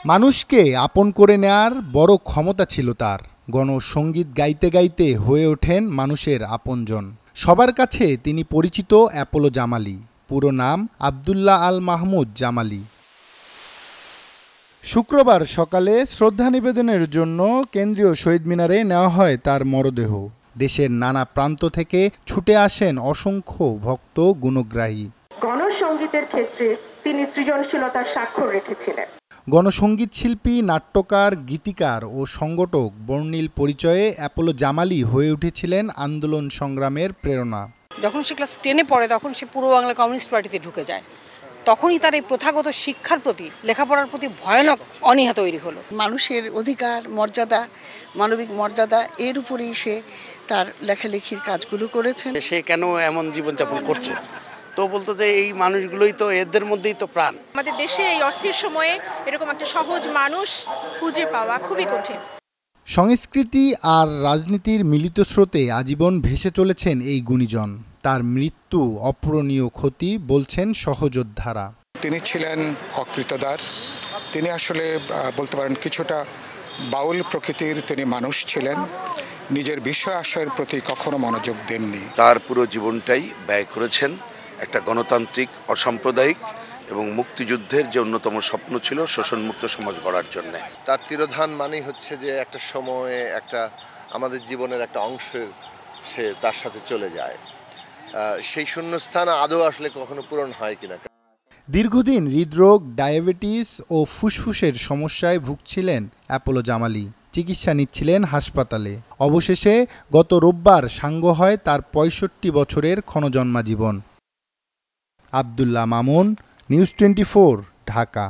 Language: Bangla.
মানুষকে আপন করে নেয়ার বড় ক্ষমতা ছিল তার। গণসঙ্গীত গাইতে গাইতে হয়ে ওঠেন মানুষের আপনজন। সবার কাছে তিনি পরিচিত অ্যাপোলো জামালি, পুরো নাম আব্দুল্লাহ আল মাহমুদ জামালি। শুক্রবার সকালে শ্রদ্ধা নিবেদনের জন্য কেন্দ্রীয় শহীদ মিনারে নেওয়া হয় তার মরদেহ। দেশের নানা প্রান্ত থেকে ছুটে আসেন অসংখ্য ভক্ত গুণগ্রাহী। গণসঙ্গীতের ক্ষেত্রে তিনি সৃজনশীলতার স্বাক্ষর রেখেছিলেন। গণসঙ্গীত শিল্পী, নাট্যকার, গীতিকার ও সংগঠক বর্ণিল পরিচয়ে অ্যাপোলো জামালি হয়ে উঠেছিলেন আন্দোলন সংগ্রামের প্রেরণা। যখন সে ক্লাস 10-এ পড়ে তখন সে পূর্ব বাংলা কমিউনিস্ট পার্টিতে ঢুকে যায়। তখনই তার এই প্রথাগত শিক্ষার প্রতি, লেখাপড়ার প্রতি ভয়ানক অনীহা তৈরি হলো। মানুষের অধিকার, মর্যাদা, মানবিক মর্যাদা এর উপরেই সে তার লেখালেখির কাজগুলো করেছেন। সে কেন এমন জীবনযাপন করছে, তো বলতো যে এই মানুষগুলোই তো, এদের মধ্যেই তো প্রাণ। আমাদের দেশে এই অস্থির সময়ে এরকম একটা সহজ মানুষ খুঁজে পাওয়া খুবই কঠিন। সংস্কৃতি আর রাজনীতির মিলিত স্রোতে আজীবন ভেসে চলেছেন এই গুণীজন। তার মৃত্যু অপূরণীয় ক্ষতি বলছেন সহযোদ্ধারা। তিনি ছিলেন অকৃতদার। তিনি আসলে বলতে পারেন কিছুটা বাউল প্রকৃতির তিনি মানুষ ছিলেন। নিজের বিষয় আশয়ের প্রতি কখনো মনোযোগ দেননি। তার পুরো জীবনটাই ব্যয় করেছেন একটা গণতান্ত্রিক, অসাম্প্রদায়িক এবং মুক্তিযুদ্ধের যে অন্যতম স্বপ্ন ছিল শোষণমুক্ত সমাজ গড়ার জন্য। তার তিরোধান মানেই হচ্ছে যে একটা সময়ে একটা আমাদের জীবনের একটা অংশের সে তার সাথে চলে যায়। সেই শূন্যস্থান আদৌ আসলে কখনো পূরণ হয় কিনা। দীর্ঘদিন হৃদরোগ, ডায়াবেটিস ও ফুসফুসের সমস্যায় ভুগছিলেন অ্যাপোলো জামালি। চিকিৎসা নিচ্ছিলেন হাসপাতালে। অবশেষে গত রোববার সাঙ্গ হয় তার ৬৫ বছরের ক্ষণজন্মা জীবন। আব্দুল্লাহ মামুন, নিউজ 24, ঢাকা।